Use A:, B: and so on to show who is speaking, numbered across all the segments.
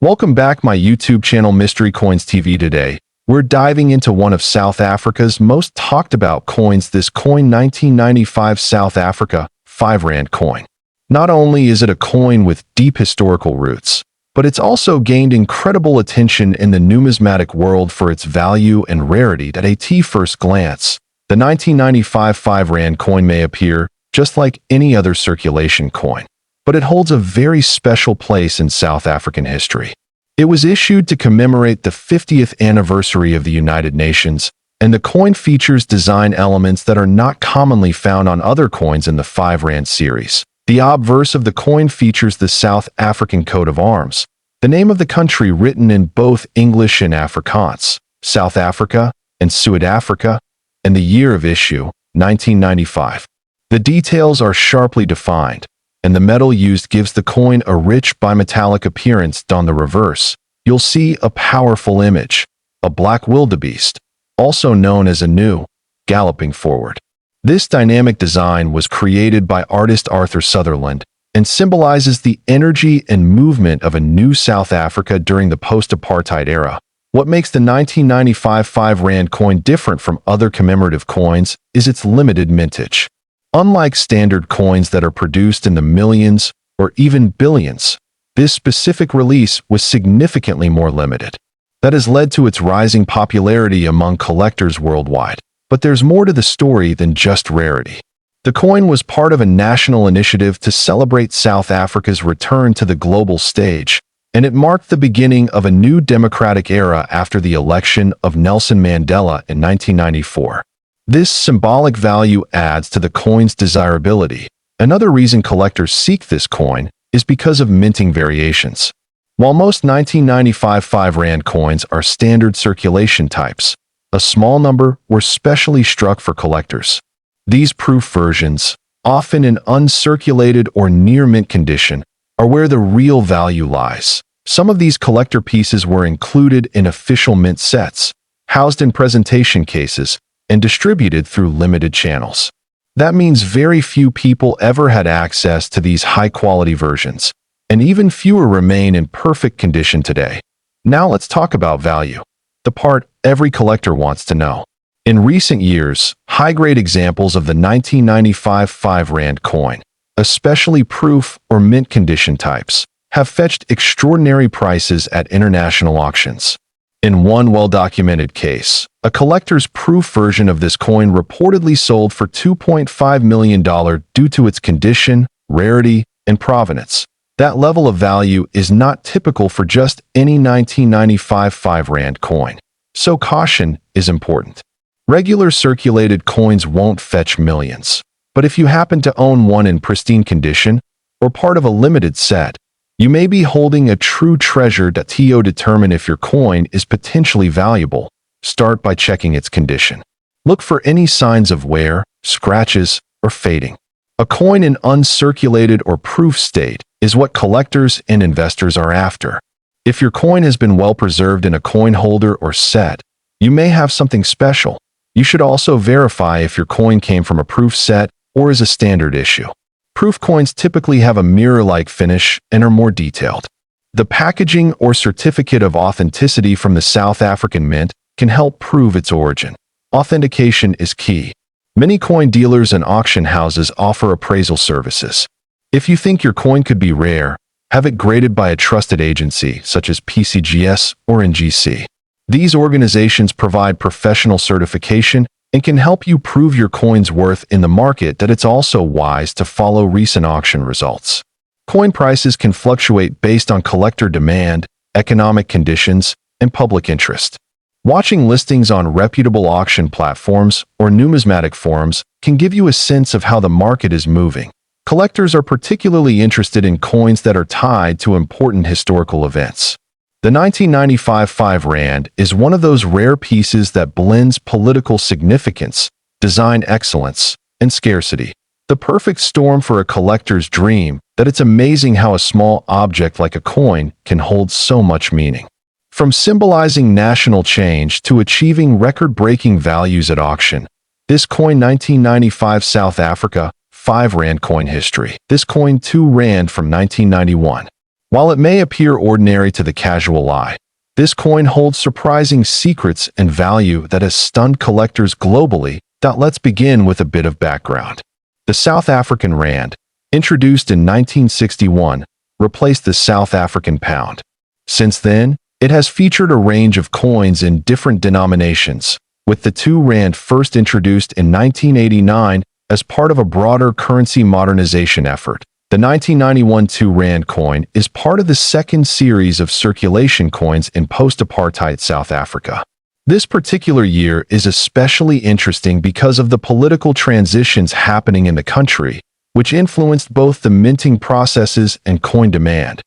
A: Welcome back my YouTube channel Mystery Coins TV. Today, we're diving into one of South Africa's most talked about coins, this coin 1995 South Africa 5 Rand coin. Not only is it a coin with deep historical roots, but it's also gained incredible attention in the numismatic world for its value and rarity. At first glance, the 1995 5 Rand coin may appear just like any other circulation coin, but it holds a very special place in South African history. It was issued to commemorate the 50th anniversary of the United Nations, and the coin features design elements that are not commonly found on other coins in the 5 Rand series. The obverse of the coin features the South African coat of arms, the name of the country written in both English and Afrikaans, South Africa and Suid-Afrika, and the year of issue, 1995. The details are sharply defined, and the metal used gives the coin a rich bimetallic appearance. On the reverse, you'll see a powerful image, a black wildebeest, also known as a gnu, galloping forward. This dynamic design was created by artist Arthur Sutherland and symbolizes the energy and movement of a new South Africa during the post-apartheid era. What makes the 1995 5 Rand coin different from other commemorative coins is its limited mintage. Unlike standard coins that are produced in the millions or even billions, this specific release was significantly more limited. That has led to its rising popularity among collectors worldwide. But there's more to the story than just rarity. The coin was part of a national initiative to celebrate South Africa's return to the global stage, and it marked the beginning of a new democratic era after the election of Nelson Mandela in 1994. This symbolic value adds to the coin's desirability. Another reason collectors seek this coin is because of minting variations. While most 1995 5 Rand coins are standard circulation types, a small number were specially struck for collectors. These proof versions, often in uncirculated or near mint condition, are where the real value lies. Some of these collector pieces were included in official mint sets, housed in presentation cases, and distributed through limited channels. That means very few people ever had access to these high-quality versions, and even fewer remain in perfect condition today. Now let's talk about value, the part every collector wants to know. In recent years, high-grade examples of the 1995 5 Rand coin, especially proof or mint condition types, have fetched extraordinary prices at international auctions. In one well-documented case, a collector's proof version of this coin reportedly sold for $2.5 million due to its condition, rarity, and provenance. That level of value is not typical for just any 1995 5 Rand coin, so caution is important. Regular circulated coins won't fetch millions, but if you happen to own one in pristine condition or part of a limited set, you may be holding a true treasure. To determine if your coin is potentially valuable, start by checking its condition. Look for any signs of wear, scratches, or fading. A coin in uncirculated or proof state is what collectors and investors are after. If your coin has been well preserved in a coin holder or set, you may have something special. You should also verify if your coin came from a proof set or is a standard issue. Proof coins typically have a mirror-like finish and are more detailed. The packaging or certificate of authenticity from the South African Mint can help prove its origin. Authentication is key. Many coin dealers and auction houses offer appraisal services. If you think your coin could be rare, have it graded by a trusted agency such as PCGS or NGC. These organizations provide professional certification and can help you prove your coin's worth in the market. It's also wise to follow recent auction results. Coin prices can fluctuate based on collector demand, economic conditions, and public interest. Watching listings on reputable auction platforms or numismatic forums can give you a sense of how the market is moving. Collectors are particularly interested in coins that are tied to important historical events. The 1995 5 Rand is one of those rare pieces that blends political significance, design excellence, and scarcity. The perfect storm for a collector's dream. It's amazing how a small object like a coin can hold so much meaning. From symbolizing national change to achieving record-breaking values at auction, this coin 1995 South Africa 5 Rand coin history. This coin 2 Rand from 1991. While it may appear ordinary to the casual eye, this coin holds surprising secrets and value that has stunned collectors globally. Let's begin with a bit of background. The South African rand, introduced in 1961, replaced the South African pound. Since then, it has featured a range of coins in different denominations, with the 2 rand first introduced in 1989 as part of a broader currency modernization effort. The 1991 2 rand coin is part of the second series of circulation coins in post-apartheid South Africa. This particular year is especially interesting because of the political transitions happening in the country, which influenced both the minting processes and coin demand.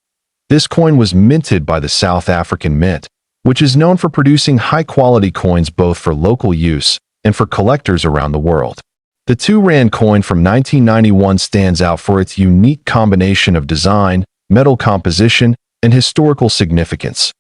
A: This coin was minted by the South African Mint, which is known for producing high-quality coins both for local use and for collectors around the world. The 2 rand coin from 1991 stands out for its unique combination of design, metal composition, and historical significance.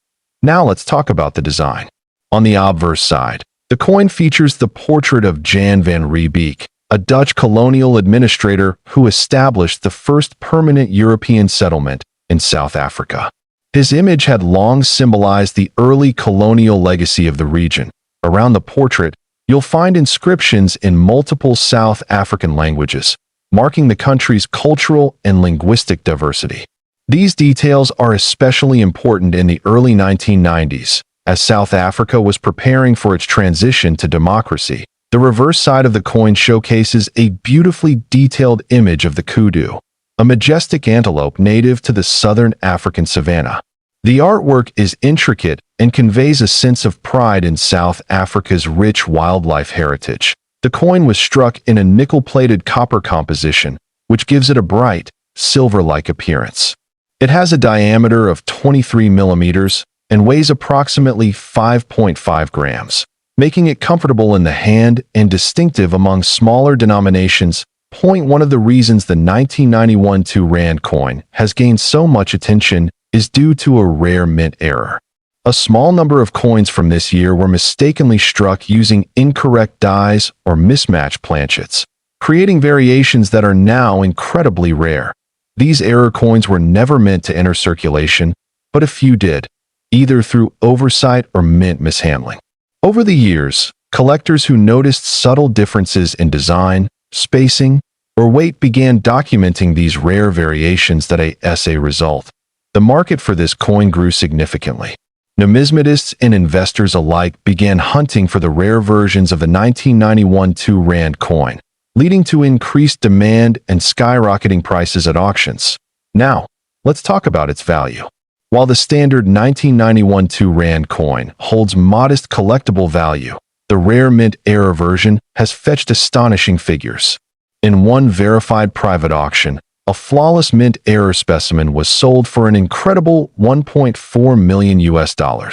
A: Now let's talk about the design. On the obverse side, the coin features the portrait of Jan van Riebeeck, a Dutch colonial administrator who established the first permanent European settlement in South Africa. His image had long symbolized the early colonial legacy of the region. Around the portrait, you'll find inscriptions in multiple South African languages, marking the country's cultural and linguistic diversity. These details are especially important in the early 1990s, as South Africa was preparing for its transition to democracy. The reverse side of the coin showcases a beautifully detailed image of the kudu, a majestic antelope native to the southern African savanna. The artwork is intricate and conveys a sense of pride in South Africa's rich wildlife heritage. The coin was struck in a nickel-plated copper composition, which gives it a bright, silver-like appearance. It has a diameter of 23 millimeters and weighs approximately 5.5 grams, making it comfortable in the hand and distinctive among smaller denominations. One of the reasons the 1991 2 rand coin has gained so much attention is due to a rare mint error. A small number of coins from this year were mistakenly struck using incorrect dies or mismatched planchets, creating variations that are now incredibly rare. These error coins were never meant to enter circulation, but a few did, either through oversight or mint mishandling. Over the years, collectors who noticed subtle differences in design, spacing, or weight began documenting these rare variations. As a result, the market for this coin grew significantly. Numismatists and investors alike began hunting for the rare versions of the 1991 2 rand coin, leading to increased demand and skyrocketing prices at auctions. Now, let's talk about its value. While the standard 1991 2 rand coin holds modest collectible value, the rare mint error version has fetched astonishing figures. In one verified private auction, a flawless mint error specimen was sold for an incredible $1.4 million.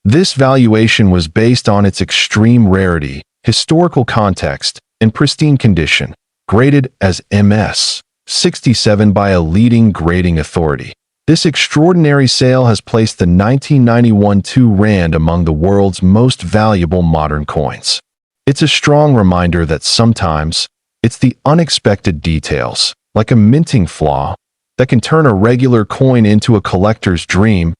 A: This valuation was based on its extreme rarity, historical context, and pristine condition, graded as MS 67 by a leading grading authority. This extraordinary sale has placed the 1991 2 rand among the world's most valuable modern coins. It's a strong reminder that sometimes it's the unexpected details, like a minting flaw, that can turn a regular coin into a collector's dream.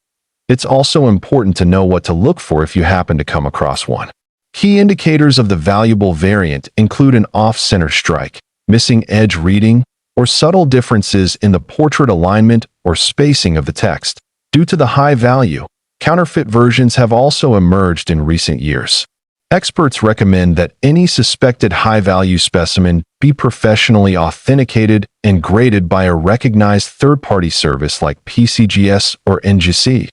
A: It's also important to know what to look for if you happen to come across one. Key indicators of the valuable variant include an off-center strike, missing edge reading, or subtle differences in the portrait alignment or spacing of the text. Due to the high value, counterfeit versions have also emerged in recent years. Experts recommend that any suspected high-value specimen be professionally authenticated and graded by a recognized third-party service like PCGS or NGC.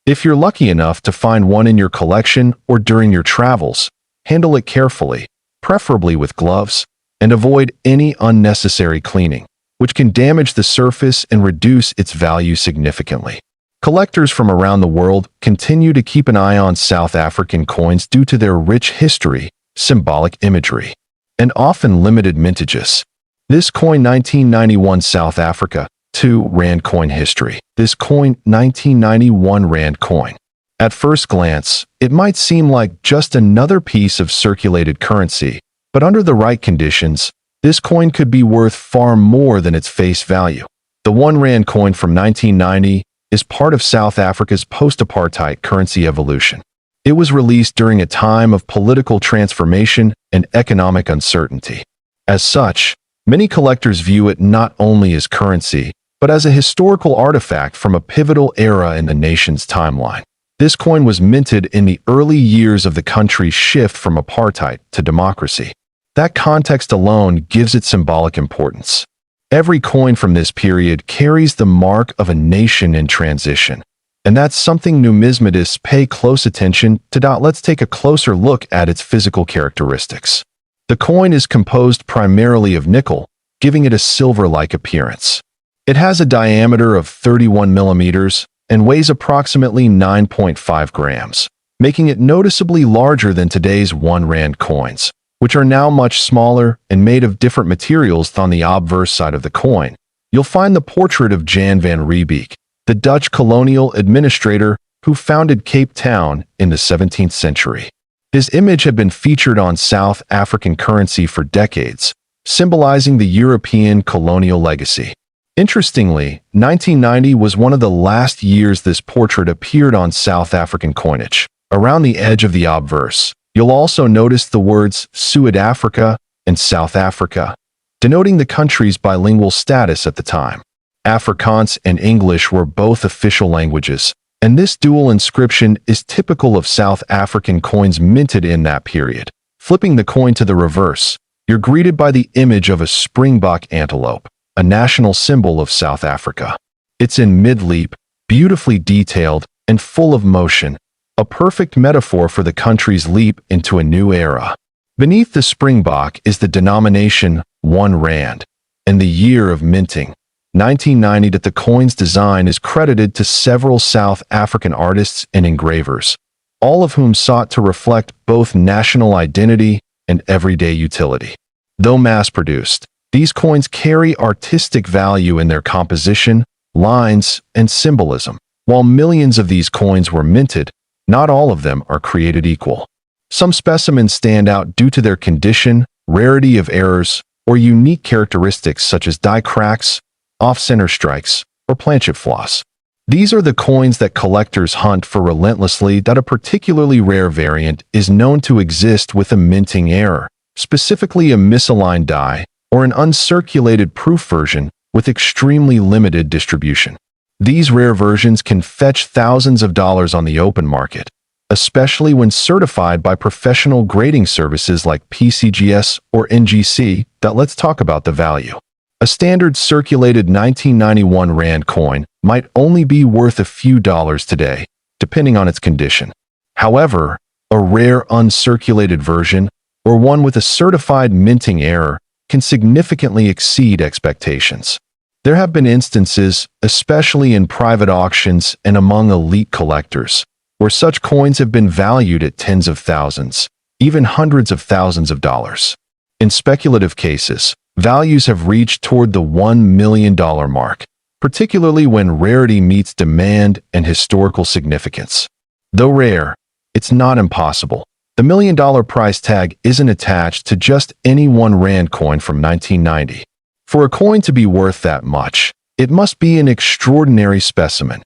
A: If you're lucky enough to find one in your collection or during your travels, handle it carefully, preferably with gloves, and avoid any unnecessary cleaning, which can damage the surface and reduce its value significantly. Collectors from around the world continue to keep an eye on South African coins due to their rich history, symbolic imagery, and often limited mintages. This coin 1991 South Africa 2 rand coin history. This coin 1991 rand coin. At first glance, it might seem like just another piece of circulated currency, but under the right conditions, this coin could be worth far more than its face value. The 1 rand coin from 1990 is part of South Africa's post-apartheid currency evolution. It was released during a time of political transformation and economic uncertainty. As such, many collectors view it not only as currency, but as a historical artifact from a pivotal era in the nation's timeline. This coin was minted in the early years of the country's shift from apartheid to democracy. That context alone gives it symbolic importance. Every coin from this period carries the mark of a nation in transition, and that's something numismatists pay close attention to. Let's take a closer look at its physical characteristics. The coin is composed primarily of nickel, giving it a silver-like appearance. It has a diameter of 31 millimeters and weighs approximately 9.5 grams, making it noticeably larger than today's 1 rand coins, which are now much smaller and made of different materials. On the obverse side of the coin, you'll find the portrait of Jan van Riebeeck, the Dutch colonial administrator who founded Cape Town in the 17th century. His image had been featured on South African currency for decades, symbolizing the European colonial legacy. Interestingly, 1990 was one of the last years this portrait appeared on South African coinage. Around the edge of the obverse, you'll also notice the words Suid-Afrika and South Africa, denoting the country's bilingual status at the time. Afrikaans and English were both official languages, and this dual inscription is typical of South African coins minted in that period. Flipping the coin to the reverse, you're greeted by the image of a springbok antelope, a national symbol of South Africa. It's in mid-leap, beautifully detailed, and full of motion, a perfect metaphor for the country's leap into a new era. Beneath the springbok is the denomination 1 rand, and the year of minting, 1990. That the coin's design is credited to several South African artists and engravers, all of whom sought to reflect both national identity and everyday utility. Though mass-produced, these coins carry artistic value in their composition, lines, and symbolism. While millions of these coins were minted, not all of them are created equal. Some specimens stand out due to their condition, rarity of errors, or unique characteristics such as die cracks, off-center strikes, or planchet floss. These are the coins that collectors hunt for relentlessly. That a particularly rare variant is known to exist with a minting error, specifically a misaligned die, or an uncirculated proof version with extremely limited distribution. These rare versions can fetch thousands of dollars on the open market, especially when certified by professional grading services like PCGS or NGC. Let's talk about the value. A standard circulated 1991 rand coin might only be worth a few dollars today, depending on its condition. However, a rare uncirculated version, or one with a certified minting error, can significantly exceed expectations. There have been instances, especially in private auctions and among elite collectors, where such coins have been valued at tens of thousands, even hundreds of thousands of dollars. In speculative cases, values have reached toward the $1 million mark, particularly when rarity meets demand and historical significance. Though rare, it's not impossible. The $1 million price tag isn't attached to just any 1 rand coin from 1990. For a coin to be worth that much, it must be an extraordinary specimen,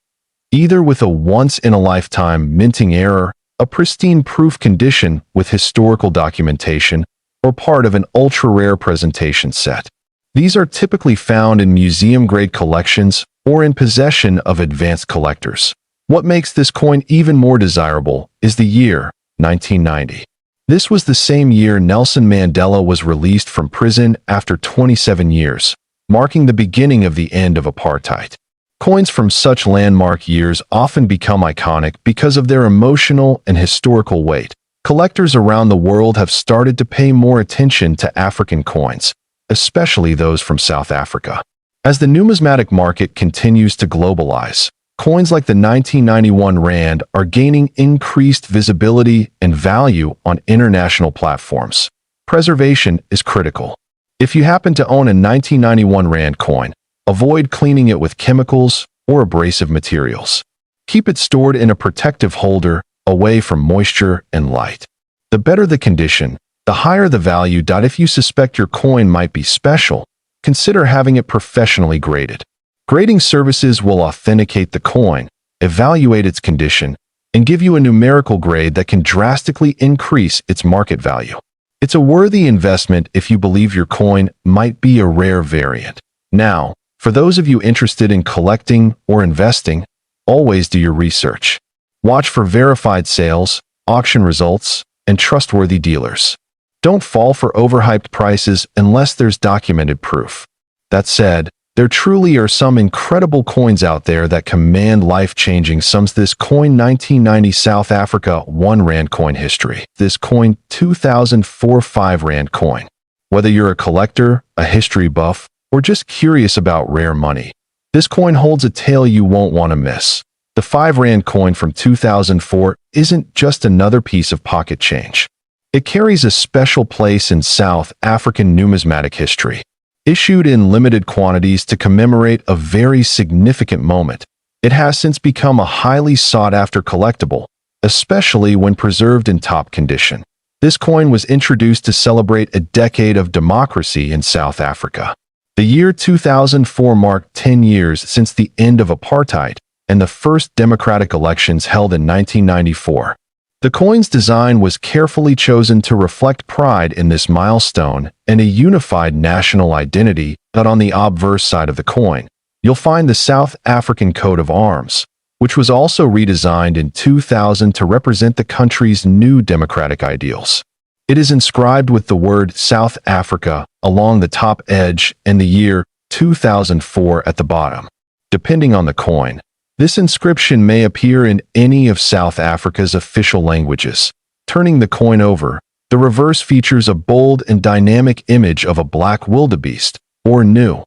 A: either with a once-in-a-lifetime minting error, a pristine proof condition with historical documentation, or part of an ultra-rare presentation set. These are typically found in museum-grade collections or in possession of advanced collectors. What makes this coin even more desirable is the year, 1990. This was the same year Nelson Mandela was released from prison after 27 years, marking the beginning of the end of apartheid. Coins from such landmark years often become iconic because of their emotional and historical weight. Collectors around the world have started to pay more attention to African coins, especially those from South Africa. As the numismatic market continues to globalize, coins like the 1991 rand are gaining increased visibility and value on international platforms. Preservation is critical. If you happen to own a 1991 rand coin, avoid cleaning it with chemicals or abrasive materials. Keep it stored in a protective holder away from moisture and light. The better the condition, the higher the value. If you suspect your coin might be special, consider having it professionally graded. Grading services will authenticate the coin, evaluate its condition, and give you a numerical grade that can drastically increase its market value. It's a worthy investment if you believe your coin might be a rare variant. Now, for those of you interested in collecting or investing, always do your research. Watch for verified sales, auction results, and trustworthy dealers. Don't fall for overhyped prices unless there's documented proof. That said, there truly are some incredible coins out there that command life-changing sums. This coin 1990 South Africa 1 Rand coin history. This coin 2004 5 Rand coin. Whether you're a collector, a history buff, or just curious about rare money, this coin holds a tale you won't want to miss. The 5 Rand coin from 2004 isn't just another piece of pocket change. It carries a special place in South African numismatic history. Issued in limited quantities to commemorate a very significant moment, it has since become a highly sought-after collectible, especially when preserved in top condition. This coin was introduced to celebrate a decade of democracy in South Africa. The year 2004 marked 10 years since the end of apartheid and the first democratic elections held in 1994. The coin's design was carefully chosen to reflect pride in this milestone and a unified national identity. But on the obverse side of the coin, you'll find the South African coat of arms, which was also redesigned in 2000 to represent the country's new democratic ideals. It is inscribed with the word South Africa along the top edge and the year 2004 at the bottom. Depending on the coin, this inscription may appear in any of South Africa's official languages. Turning the coin over, the reverse features a bold and dynamic image of a black wildebeest, or gnu,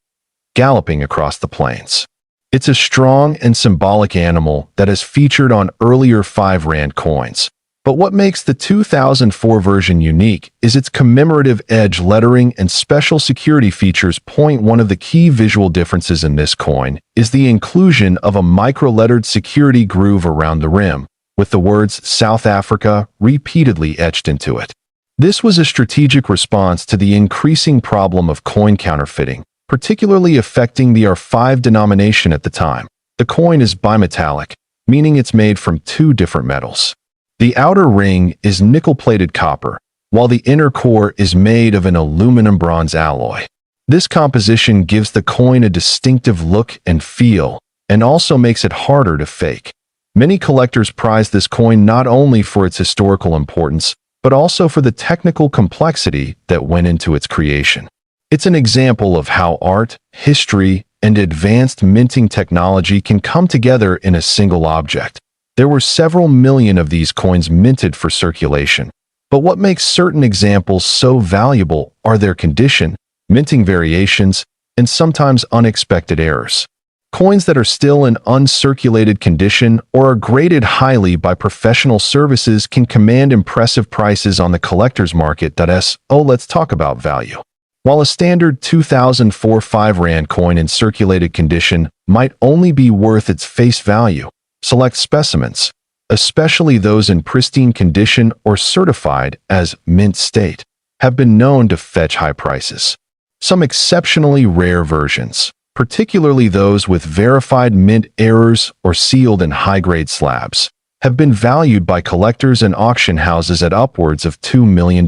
A: galloping across the plains. It's a strong and symbolic animal that is featured on earlier 5 Rand coins. But what makes the 2004 version unique is its commemorative edge lettering and special security features. One of the key visual differences in this coin is the inclusion of a micro-lettered security groove around the rim, with the words South Africa repeatedly etched into it. This was a strategic response to the increasing problem of coin counterfeiting, particularly affecting the R5 denomination at the time. The coin is bimetallic, meaning it's made from 2 different metals. The outer ring is nickel-plated copper, while the inner core is made of an aluminum-bronze alloy. This composition gives the coin a distinctive look and feel, and also makes it harder to fake. Many collectors prize this coin not only for its historical importance, but also for the technical complexity that went into its creation. It's an example of how art, history, and advanced minting technology can come together in a single object. There were several million of these coins minted for circulation. But what makes certain examples so valuable are their condition, minting variations, and sometimes unexpected errors. Coins that are still in uncirculated condition or are graded highly by professional services can command impressive prices on the collector's market. Let's talk about value. While a standard 2004 5 Rand coin in circulated condition might only be worth its face value, select specimens, especially those in pristine condition or certified as mint state, have been known to fetch high prices. Some exceptionally rare versions, particularly those with verified mint errors or sealed in high-grade slabs, have been valued by collectors and auction houses at upwards of $2 million.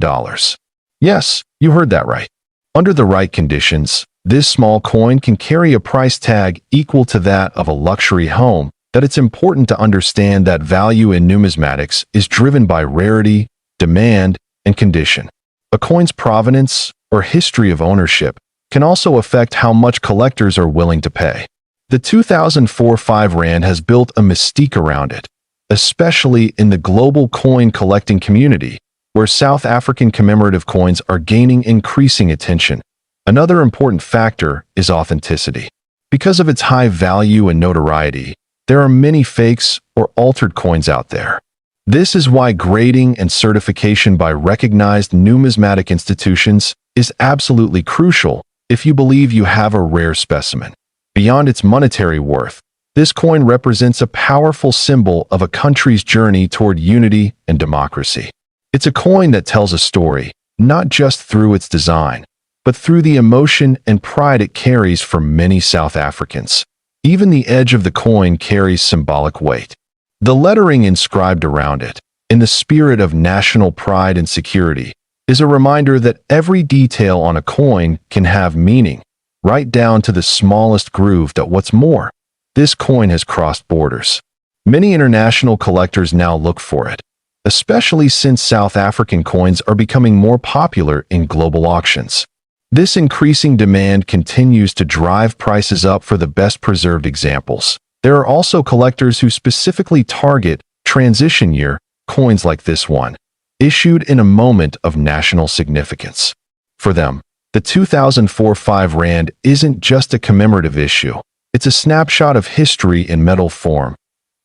A: Yes, you heard that right. Under the right conditions, this small coin can carry a price tag equal to that of a luxury home. That it's important to understand that value in numismatics is driven by rarity, demand, and condition. A coin's provenance or history of ownership can also affect how much collectors are willing to pay. The 2004 5 Rand has built a mystique around it, especially in the global coin collecting community, where South African commemorative coins are gaining increasing attention. Another important factor is authenticity. Because of its high value and notoriety, there are many fakes or altered coins out there. This is why grading and certification by recognized numismatic institutions is absolutely crucial if you believe you have a rare specimen. Beyond its monetary worth, this coin represents a powerful symbol of a country's journey toward unity and democracy. It's a coin that tells a story, not just through its design, but through the emotion and pride it carries for many South Africans. Even the edge of the coin carries symbolic weight. The lettering inscribed around it, in the spirit of national pride and security, is a reminder that every detail on a coin can have meaning, right down to the smallest groove. What's more, this coin has crossed borders. Many international collectors now look for it, especially since South African coins are becoming more popular in global auctions. This increasing demand continues to drive prices up for the best preserved examples. There are also collectors who specifically target transition year coins like this one, issued in a moment of national significance. For them, the 2004 5 Rand isn't just a commemorative issue, it's a snapshot of history in metal form.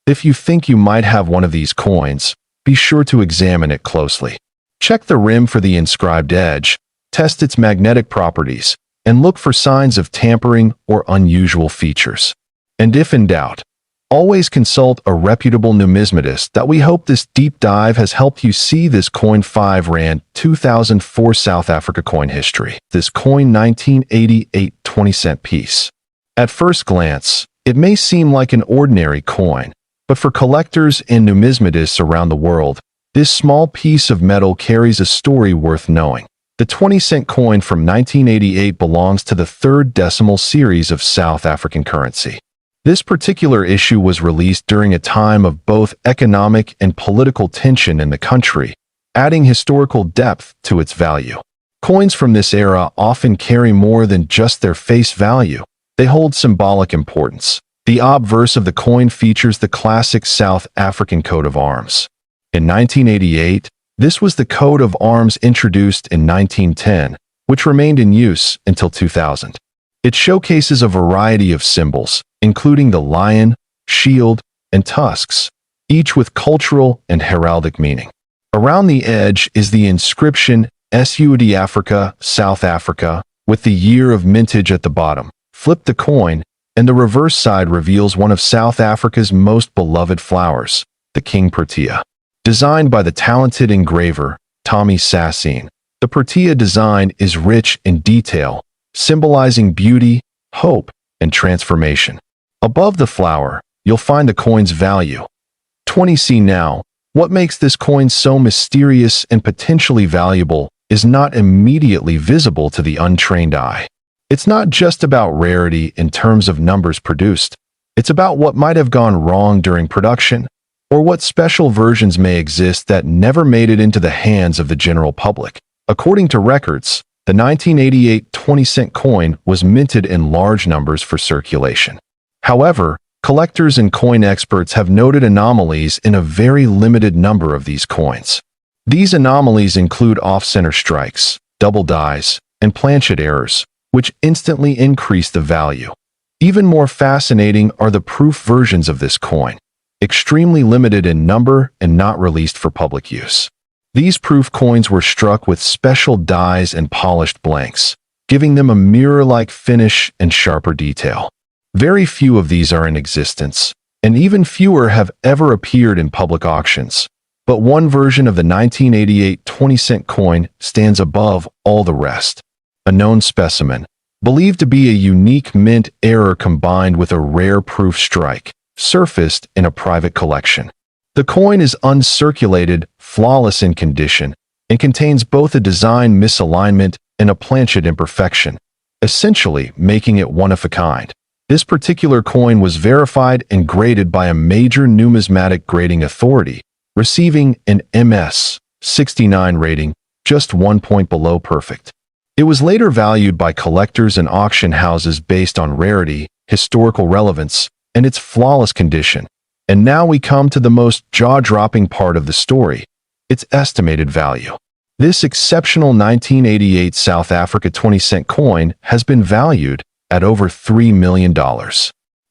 A: If you think you might have one of these coins, be sure to examine it closely. Check the rim for the inscribed edge, test its magnetic properties, and look for signs of tampering or unusual features. And if in doubt, always consult a reputable numismatist. We hope this deep dive has helped you see this coin 5 Rand 2004 South Africa coin history. This coin 1988 20-cent piece. At first glance, it may seem like an ordinary coin, but for collectors and numismatists around the world, this small piece of metal carries a story worth knowing. The 20-cent coin from 1988 belongs to the third decimal series of South African currency. This particular issue was released during a time of both economic and political tension in the country, adding historical depth to its value. Coins from this era often carry more than just their face value. They hold symbolic importance. The obverse of the coin features the classic South African coat of arms. In 1988, this was the coat of arms introduced in 1910, which remained in use until 2000. It showcases a variety of symbols, including the lion, shield, and tusks, each with cultural and heraldic meaning. Around the edge is the inscription SUD Africa, South Africa, with the year of mintage at the bottom. Flip the coin, and the reverse side reveals one of South Africa's most beloved flowers, the King Protea. Designed by the talented engraver, Tommy Sassine, the Protea design is rich in detail, symbolizing beauty, hope, and transformation. Above the flower, you'll find the coin's value. 20C now, what makes this coin so mysterious and potentially valuable is not immediately visible to the untrained eye. It's not just about rarity in terms of numbers produced. It's about what might have gone wrong during production, or what special versions may exist that never made it into the hands of the general public. According to records, the 1988 20-cent coin was minted in large numbers for circulation. However, collectors and coin experts have noted anomalies in a very limited number of these coins. These anomalies include off-center strikes, double dies, and planchet errors, which instantly increase the value. Even more fascinating are the proof versions of this coin, extremely limited in number and not released for public use. These proof coins were struck with special dies and polished blanks, giving them a mirror-like finish and sharper detail. Very few of these are in existence, and even fewer have ever appeared in public auctions. But one version of the 1988 20-cent coin stands above all the rest. A known specimen, believed to be a unique mint error combined with a rare proof strike, surfaced in a private collection. The coin is uncirculated, flawless in condition, and contains both a design misalignment and a planchet imperfection, essentially making it one of a kind. This particular coin was verified and graded by a major numismatic grading authority, receiving an MS 69 rating, just 1 point below perfect. It was later valued by collectors and auction houses based on rarity, historical relevance, and its flawless condition. And now we come to the most jaw-dropping part of the story, its estimated value. This exceptional 1988 South Africa 20-cent coin has been valued at over $3 million.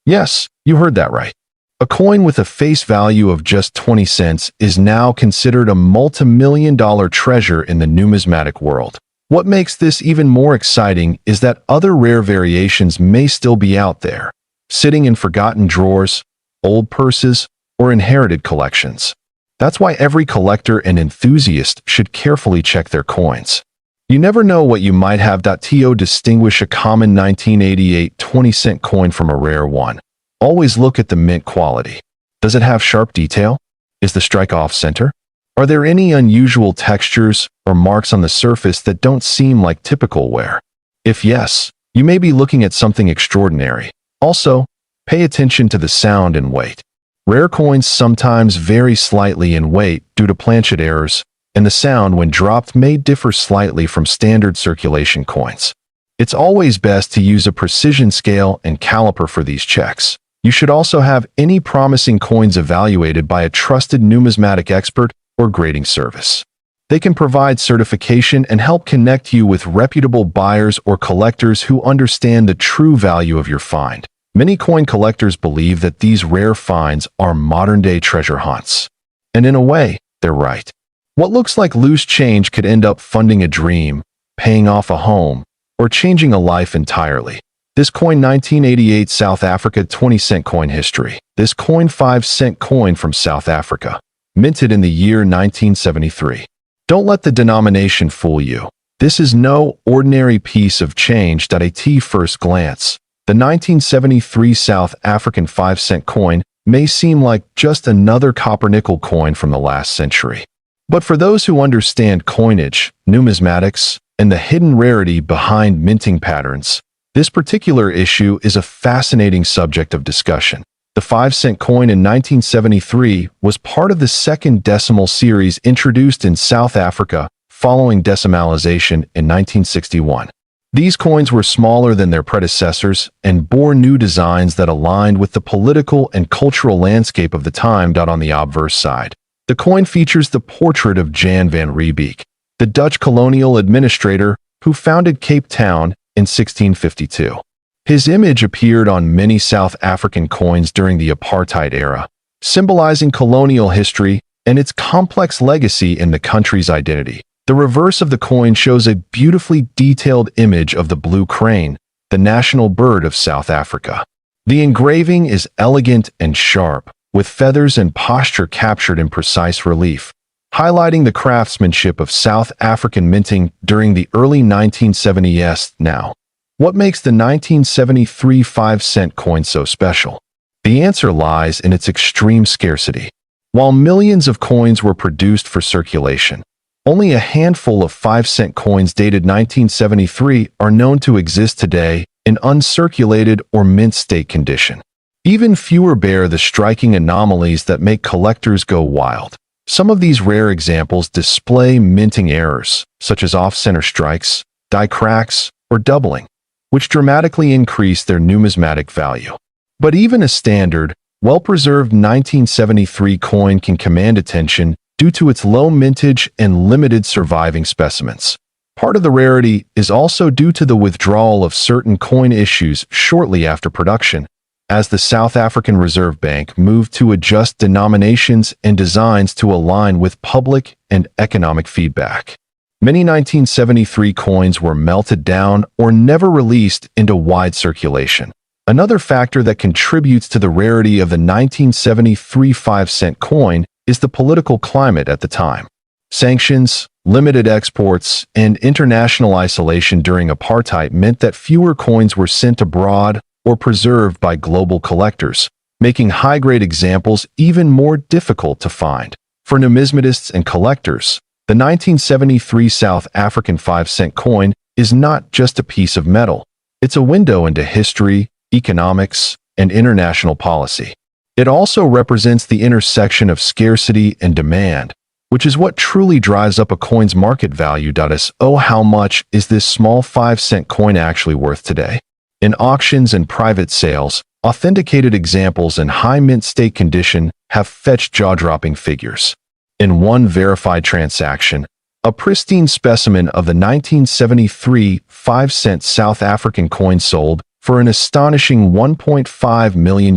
A: Yes, you heard that right. A coin with a face value of just 20 cents is now considered a multi-million-dollar treasure in the numismatic world. What makes this even more exciting is that other rare variations may still be out there, sitting in forgotten drawers, old purses, or inherited collections. That's why every collector and enthusiast should carefully check their coins. You never know what you might have. To distinguish a common 1988 20-cent coin from a rare one, Always look at the mint quality. Does it have sharp detail? Is the strike off-center? Are there any unusual textures or marks on the surface that don't seem like typical wear? If yes, you may be looking at something extraordinary. Also, pay attention to the sound and weight. Rare coins sometimes vary slightly in weight due to planchet errors, and the sound when dropped may differ slightly from standard circulation coins. It's always best to use a precision scale and caliper for these checks. You should also have any promising coins evaluated by a trusted numismatic expert or grading service. They can provide certification and help connect you with reputable buyers or collectors who understand the true value of your find. Many coin collectors believe that these rare finds are modern-day treasure hunts. And in a way, they're right. What looks like loose change could end up funding a dream, paying off a home, or changing a life entirely. This coin 1988 South Africa 20-cent coin history. This coin 5-cent coin from South Africa, minted in the year 1973. Don't let the denomination fool you. This is no ordinary piece of change. At first glance, the 1973 South African 5-cent coin may seem like just another copper-nickel coin from the last century. But for those who understand coinage, numismatics, and the hidden rarity behind minting patterns, this particular issue is a fascinating subject of discussion. The 5-cent coin in 1973 was part of the second decimal series introduced in South Africa following decimalization in 1961. These coins were smaller than their predecessors and bore new designs that aligned with the political and cultural landscape of the time. On the obverse side, the coin features the portrait of Jan van Riebeeck, the Dutch colonial administrator who founded Cape Town in 1652. His image appeared on many South African coins during the apartheid era, symbolizing colonial history and its complex legacy in the country's identity. The reverse of the coin shows a beautifully detailed image of the blue crane, the national bird of South Africa. The engraving is elegant and sharp, with feathers and posture captured in precise relief, highlighting the craftsmanship of South African minting during the early 1970s. Now, what makes the 1973 5-cent coin so special? The answer lies in its extreme scarcity. While millions of coins were produced for circulation, only a handful of 5-cent coins dated 1973 are known to exist today in uncirculated or mint state condition. Even fewer bear the striking anomalies that make collectors go wild. Some of these rare examples display minting errors, such as off-center strikes, die cracks, or doubling, which dramatically increase their numismatic value. But even a standard, well-preserved 1973 coin can command attention due to its low mintage and limited surviving specimens. Part of the rarity is also due to the withdrawal of certain coin issues shortly after production, as the South African Reserve Bank moved to adjust denominations and designs to align with public and economic feedback. Many 1973 coins were melted down or never released into wide circulation. Another factor that contributes to the rarity of the 1973 5-cent coin is the political climate at the time. Sanctions, limited exports, and international isolation during apartheid meant that fewer coins were sent abroad or preserved by global collectors, making high-grade examples even more difficult to find. For numismatists and collectors, the 1973 South African 5-cent coin is not just a piece of metal. It's a window into history, economics, and international policy. It also represents the intersection of scarcity and demand, which is what truly drives up a coin's market value. So how much is this small 5-cent coin actually worth today? In auctions and private sales, authenticated examples in high mint state condition have fetched jaw-dropping figures. In one verified transaction, a pristine specimen of the 1973 5-cent South African coin sold for an astonishing $1.5 million.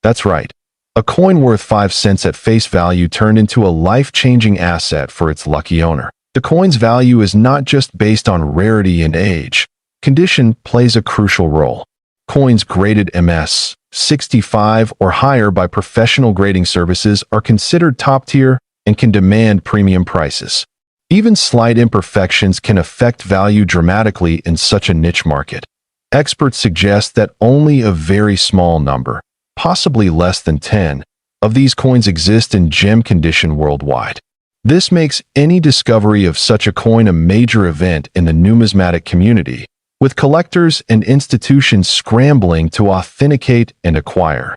A: That's right. A coin worth 5 cents at face value turned into a life-changing asset for its lucky owner. The coin's value is not just based on rarity and age. Condition plays a crucial role. Coins graded MS 65 or higher by professional grading services are considered top-tier and can demand premium prices. Even slight imperfections can affect value dramatically in such a niche market. Experts suggest that only a very small number, possibly less than 10, of these coins exist in gem condition worldwide. This makes any discovery of such a coin a major event in the numismatic community, with collectors and institutions scrambling to authenticate and acquire.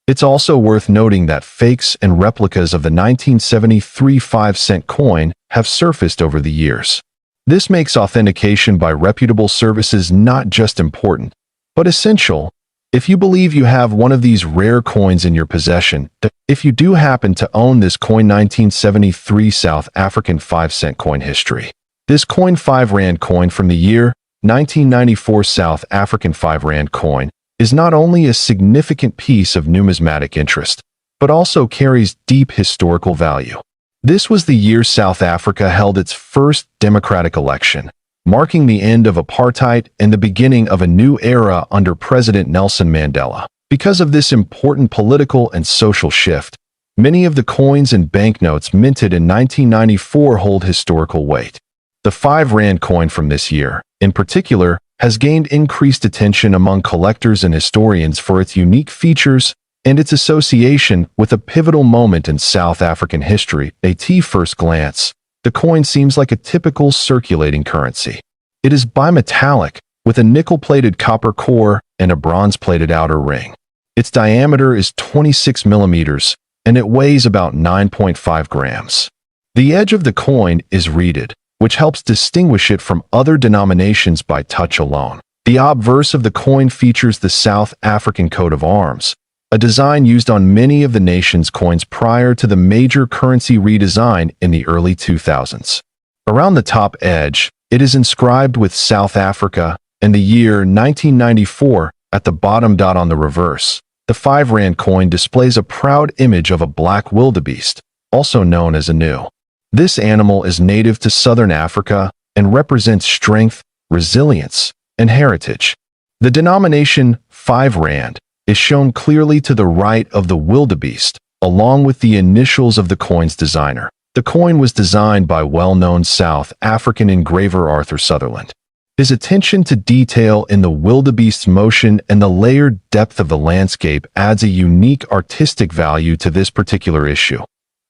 A: It's also worth noting that fakes and replicas of the 1973 5-cent coin have surfaced over the years. This makes authentication by reputable services not just important, but essential. If you believe you have one of these rare coins in your possession, if you do happen to own this coin 1973 South African 5-cent coin history. This coin 5 Rand coin from the year 1994 South African 5 Rand coin is not only a significant piece of numismatic interest, but also carries deep historical value. This was the year South Africa held its first democratic election, marking the end of apartheid and the beginning of a new era under President Nelson Mandela. Because of this important political and social shift, many of the coins and banknotes minted in 1994 hold historical weight. The 5 Rand coin from this year, in particular, has gained increased attention among collectors and historians for its unique features and its association with a pivotal moment in South African history. At first glance, the coin seems like a typical circulating currency. It is bimetallic, with a nickel-plated copper core and a bronze-plated outer ring. Its diameter is 26 millimeters, and it weighs about 9.5 grams. The edge of the coin is reeded, which helps distinguish it from other denominations by touch alone. The obverse of the coin features the South African coat of arms, a design used on many of the nation's coins prior to the major currency redesign in the early 2000s. Around the top edge, it is inscribed with South Africa and the year 1994 at the bottom. On the reverse, the 5 Rand coin displays a proud image of a black wildebeest, also known as a gnu. This animal is native to southern Africa and represents strength, resilience, and heritage. The denomination 5 Rand is shown clearly to the right of the wildebeest, along with the initials of the coin's designer. The coin was designed by well-known South African engraver Arthur Sutherland. His attention to detail in the wildebeest's motion and the layered depth of the landscape adds a unique artistic value to this particular issue.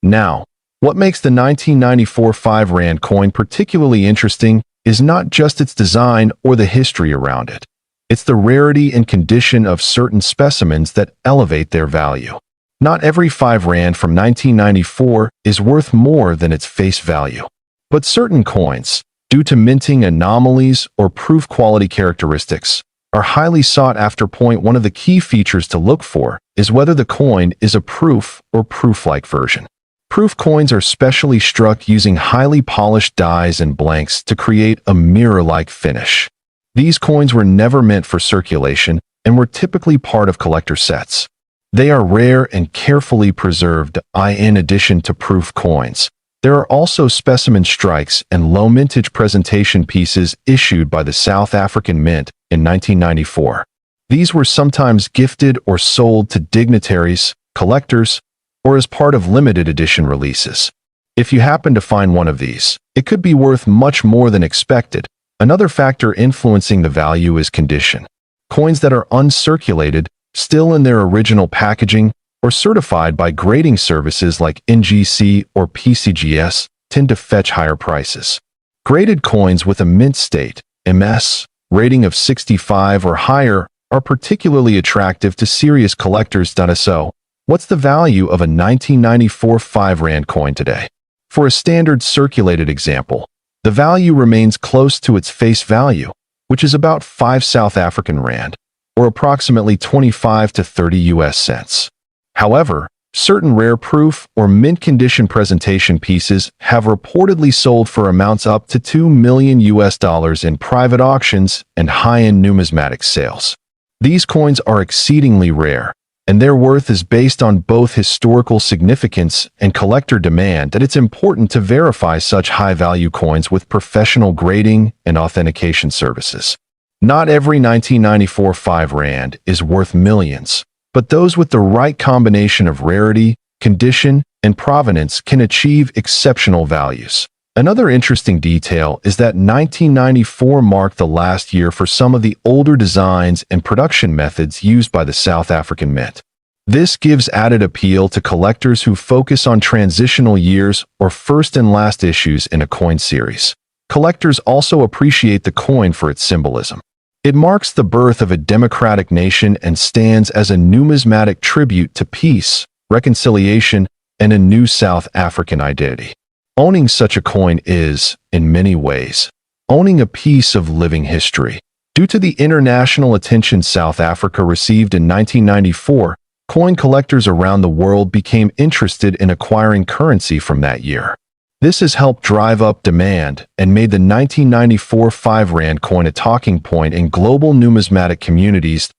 A: Now, what makes the 1994 5 Rand coin particularly interesting is not just its design or the history around it. It's the rarity and condition of certain specimens that elevate their value. Not every 5 Rand from 1994 is worth more than its face value. But certain coins, due to minting anomalies or proof quality characteristics, are highly sought after. One of the key features to look for is whether the coin is a proof or proof-like version. Proof coins are specially struck using highly polished dies and blanks to create a mirror-like finish. These coins were never meant for circulation and were typically part of collector sets. They are rare and carefully preserved. In addition to proof coins, there are also specimen strikes and low mintage presentation pieces issued by the South African Mint in 1994. These were sometimes gifted or sold to dignitaries, collectors, or as part of limited edition releases. If you happen to find one of these, it could be worth much more than expected. Another factor influencing the value is condition. Coins that are uncirculated, still in their original packaging, or certified by grading services like NGC or PCGS tend to fetch higher prices. Graded coins with a mint state, MS, rating of 65 or higher are particularly attractive to serious collectors. So, what's the value of a 1994 5 Rand coin today? For a standard circulated example, the value remains close to its face value, which is about 5 South African Rand, or approximately 25 to 30 US cents. However, certain rare proof or mint condition presentation pieces have reportedly sold for amounts up to $2 million in private auctions and high-end numismatic sales. These coins are exceedingly rare, and their worth is based on both historical significance and collector demand. That it's important to verify such high-value coins with professional grading and authentication services. Not every 1994 5 Rand is worth millions, but those with the right combination of rarity, condition, and provenance can achieve exceptional values. Another interesting detail is that 1994 marked the last year for some of the older designs and production methods used by the South African Mint. This gives added appeal to collectors who focus on transitional years or first and last issues in a coin series. Collectors also appreciate the coin for its symbolism. It marks the birth of a democratic nation and stands as a numismatic tribute to peace, reconciliation, and a new South African identity. Owning such a coin is, in many ways, owning a piece of living history. Due to the international attention South Africa received in 1994, coin collectors around the world became interested in acquiring currency from that year. This has helped drive up demand and made the 1994 5 Rand coin a talking point in global numismatic communities.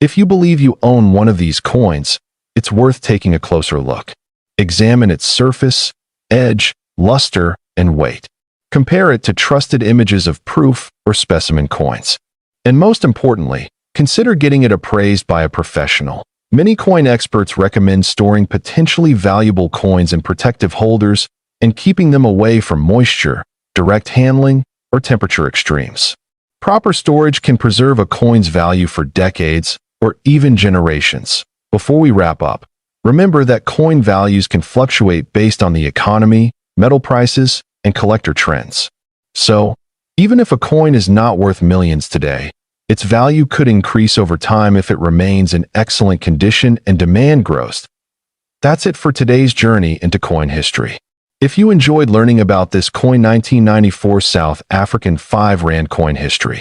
A: If you believe you own one of these coins, it's worth taking a closer look. Examine its surface, edge, luster, and weight. Compare it to trusted images of proof or specimen coins. And most importantly, consider getting it appraised by a professional. Many coin experts recommend storing potentially valuable coins in protective holders and keeping them away from moisture, direct handling, or temperature extremes. Proper storage can preserve a coin's value for decades or even generations. Before we wrap up, remember that coin values can fluctuate based on the economy, metal prices, and collector trends. So, even if a coin is not worth millions today, its value could increase over time if it remains in excellent condition and demand grows. That's it for today's journey into coin history. If you enjoyed learning about this coin 1994 South African 5 Rand coin history,